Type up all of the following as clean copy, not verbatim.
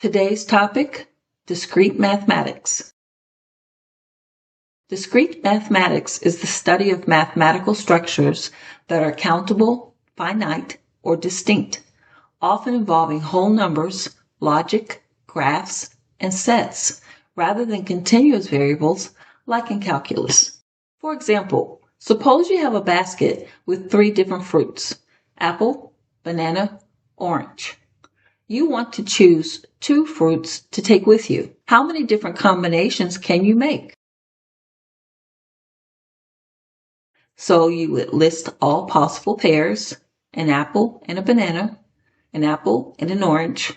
Today's topic, Discrete Mathematics. Discrete mathematics is the study of mathematical structures that are countable, finite, or distinct, often involving whole numbers, logic, graphs, and sets, rather than continuous variables like in calculus. For example, suppose you have a basket with 3 different fruits: apple, banana, orange. You want to choose 2 fruits to take with you. How many different combinations can you make? So you would list all possible pairs: an apple and a banana, an apple and an orange,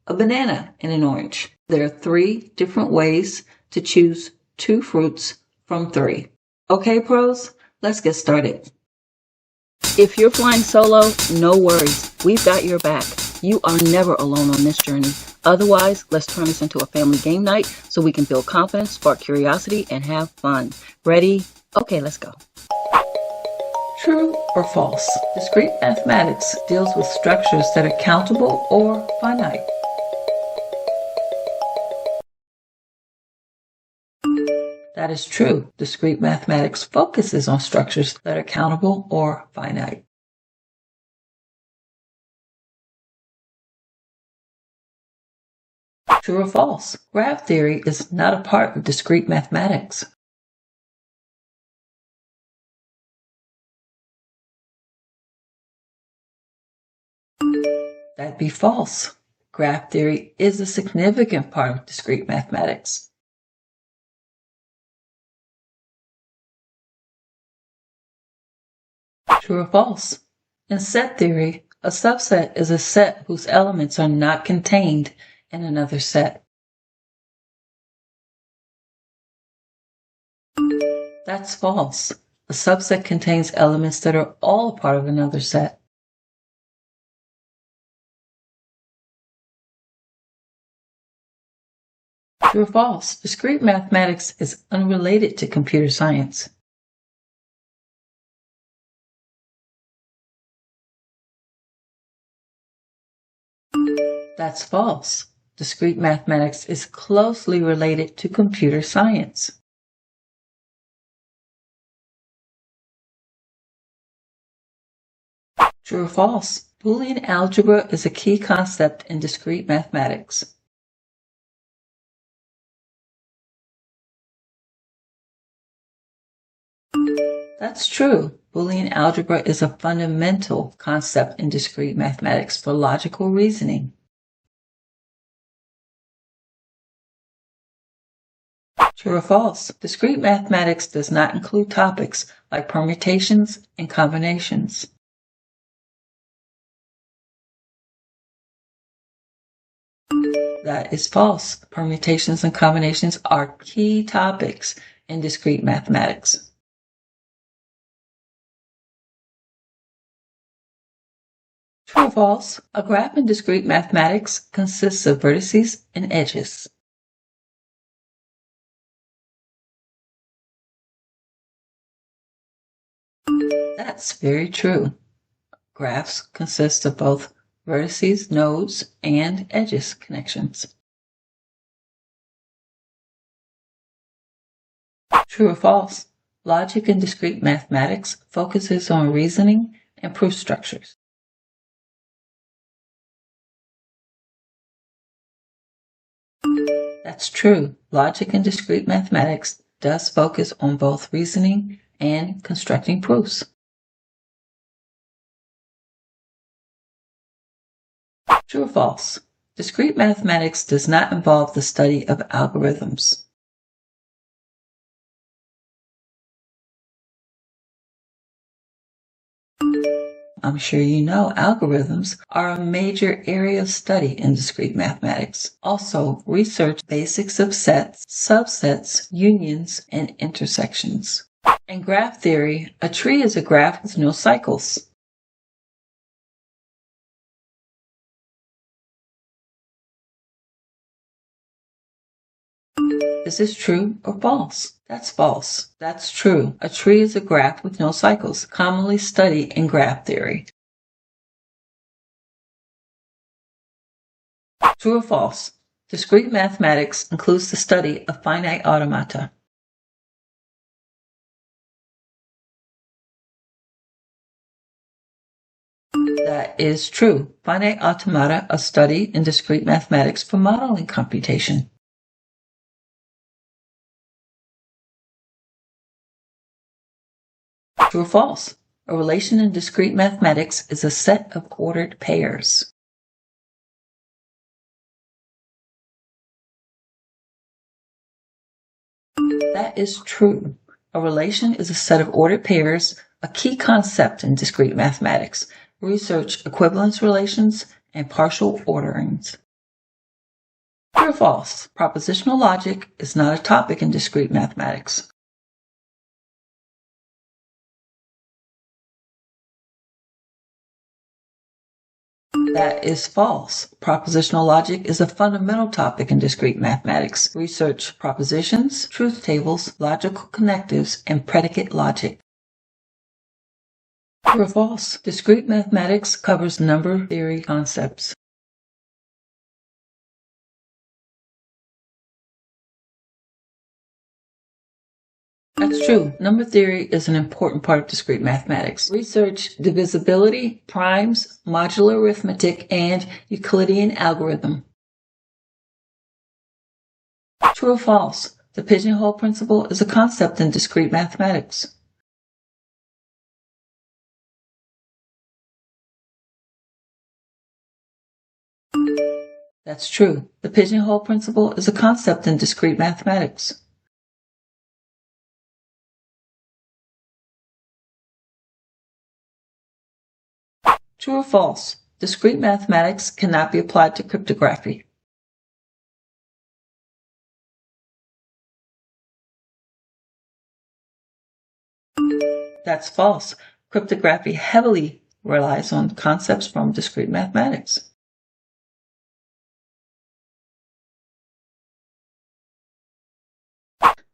a banana and an orange. There are 3 different ways to choose 2 fruits from 3. Okay, pros, let's get started. If you're flying solo, no worries. We've got your back. You are never alone on this journey. Otherwise, let's turn this into a family game night so we can build confidence, spark curiosity, and have fun. Ready? Okay, let's go. True or false? Discrete mathematics deals with structures that are countable or finite. That is true. Discrete mathematics focuses on structures that are countable or finite. True or false? Graph theory is not a part of discrete mathematics. That'd be false. Graph theory is a significant part of discrete mathematics. True or false? In set theory, a subset is a set whose elements are not contained in another set. That's false. A subset contains elements that are all a part of another set. True or false? Discrete mathematics is unrelated to computer science. That's false. Discrete mathematics is closely related to computer science. True or false? Boolean algebra is a key concept in discrete mathematics. That's true. Boolean algebra is a fundamental concept in discrete mathematics for logical reasoning. True or false? Discrete mathematics does not include topics like permutations and combinations. That is false. Permutations and combinations are key topics in discrete mathematics. True or false? A graph in discrete mathematics consists of vertices and edges. That's very true. Graphs consist of both vertices, nodes, and edges connections. True or false? Logic in discrete mathematics focuses on reasoning and proof structures. That's true. Logic in discrete mathematics does focus on both reasoning and constructing proofs. True or false? Discrete mathematics does not involve the study of algorithms. I'm sure you know algorithms are a major area of study in discrete mathematics. Also, research basics of sets, subsets, unions, and intersections. In graph theory, a tree is a graph with no cycles. Is this true or false? That's false. That's true. A tree is a graph with no cycles, commonly studied in graph theory. True or false? Discrete mathematics includes the study of finite automata. That is true. Finite automata are studied in discrete mathematics for modeling computation. True or false? A relation in discrete mathematics is a set of ordered pairs. That is true. A relation is a set of ordered pairs, a key concept in discrete mathematics. Research equivalence relations and partial orderings. True or false? Propositional logic is not a topic in discrete mathematics. That is false. Propositional logic is a fundamental topic in discrete mathematics. Research propositions, truth tables, logical connectives, and predicate logic. True or false? Discrete mathematics covers number theory concepts. That's true. Number theory is an important part of discrete mathematics. Research divisibility, primes, modular arithmetic, and Euclidean algorithm. True or false? The pigeonhole principle is a concept in discrete mathematics. That's true. The pigeonhole principle is a concept in discrete mathematics. True or false? Discrete mathematics cannot be applied to cryptography. That's false. Cryptography heavily relies on concepts from discrete mathematics.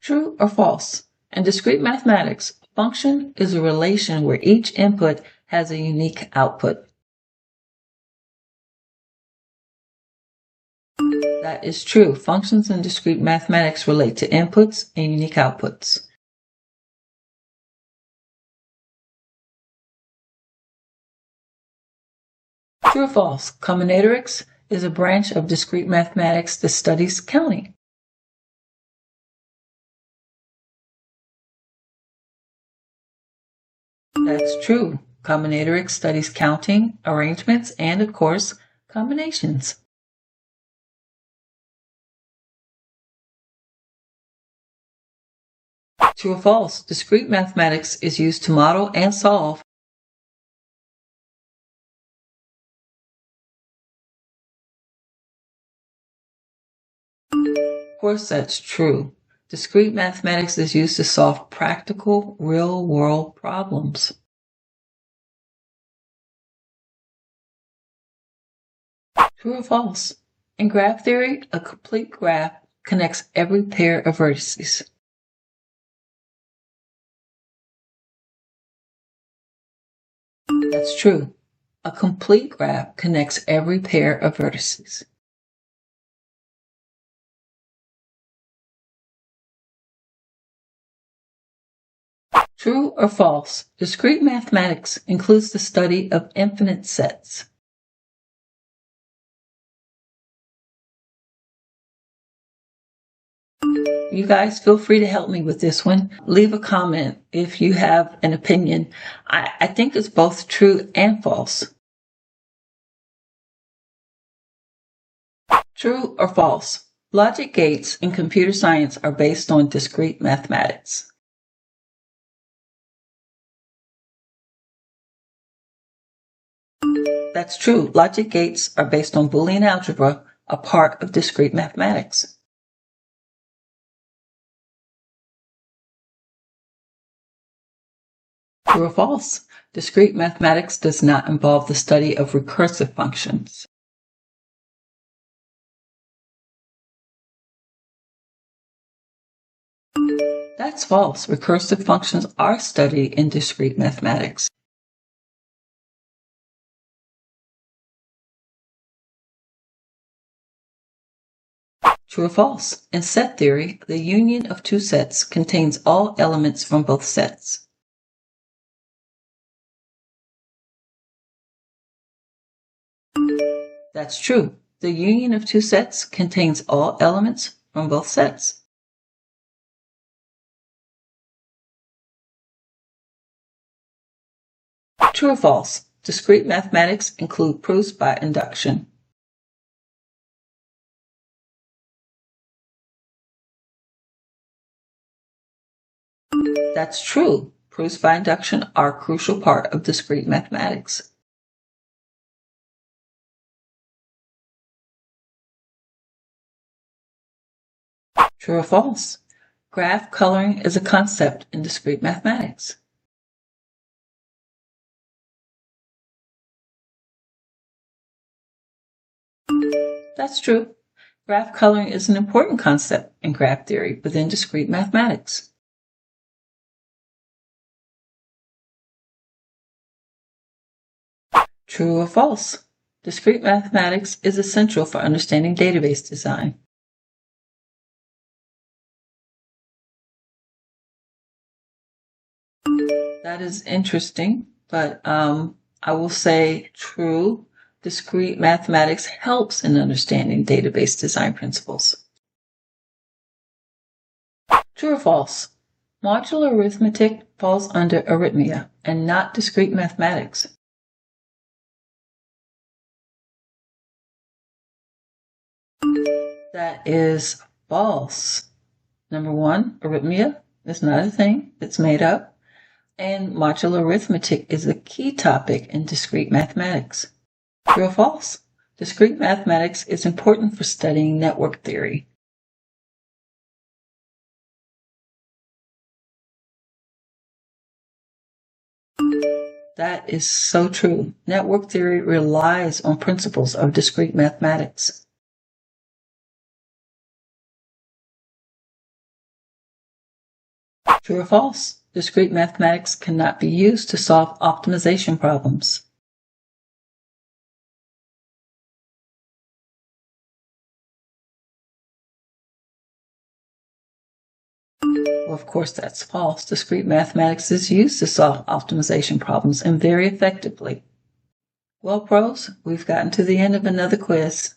True or false? In discrete mathematics, a function is a relation where each input has a unique output. That is true. Functions in discrete mathematics relate to inputs and unique outputs. True or false? Combinatorics is a branch of discrete mathematics that studies counting. That's true. Combinatorics studies counting, arrangements, and of course, combinations. True or false? Discrete mathematics is used to model and solve. Of course, that's true. Discrete mathematics is used to solve practical, real-world problems. True or false? In graph theory, a complete graph connects every pair of vertices. That's true. A complete graph connects every pair of vertices. True or false? Discrete mathematics includes the study of infinite sets. You guys feel free to help me with this one. Leave a comment if you have an opinion. I think it's both true and false. True or false? Logic gates in computer science are based on discrete mathematics. That's true. Logic gates are based on Boolean algebra, a part of discrete mathematics. True or false? Discrete mathematics does not involve the study of recursive functions. That's false. Recursive functions are studied in discrete mathematics. True or false? In set theory, the union of two sets contains all elements from both sets. That's true. The union of two sets contains all elements from both sets. True or false? Discrete mathematics include proofs by induction. That's true. Proofs by induction are a crucial part of discrete mathematics. True or false? Graph coloring is a concept in discrete mathematics. That's true. Graph coloring is an important concept in graph theory within discrete mathematics. True or false? Discrete mathematics is essential for understanding database design. That is interesting, but I will say true. Discrete mathematics helps in understanding database design principles. True or false? Modular arithmetic falls under arithmetic and not discrete mathematics. That is false. Number one, arithmetic is not a thing. It's made up. And modular arithmetic is a key topic in discrete mathematics. True or false? Discrete mathematics is important for studying network theory. That is so true. Network theory relies on principles of discrete mathematics. True or false? Discrete mathematics cannot be used to solve optimization problems. Well, of course, that's false. Discrete mathematics is used to solve optimization problems and very effectively. Well, pros, we've gotten to the end of another quiz.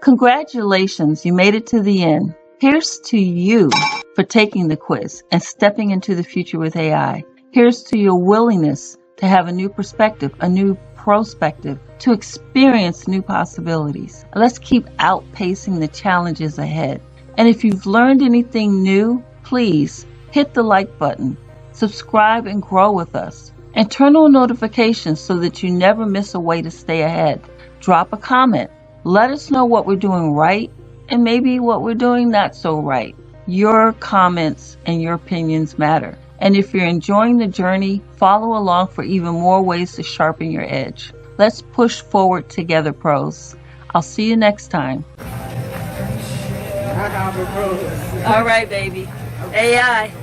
Congratulations, you made it to the end. Here's to you for taking the quiz and stepping into the future with AI. Here's to your willingness to have a new perspective, a new prospective, to experience new possibilities. Let's keep outpacing the challenges ahead. And if you've learned anything new, please hit the like button, subscribe and grow with us, and turn on notifications so that you never miss a way to stay ahead. Drop a comment. Let us know what we're doing right and maybe what we're doing not so right. Your comments and your opinions matter. And if you're enjoying the journey, follow along for even more ways to sharpen your edge. Let's push forward together, pros. I'll see you next time. All right, baby. AI.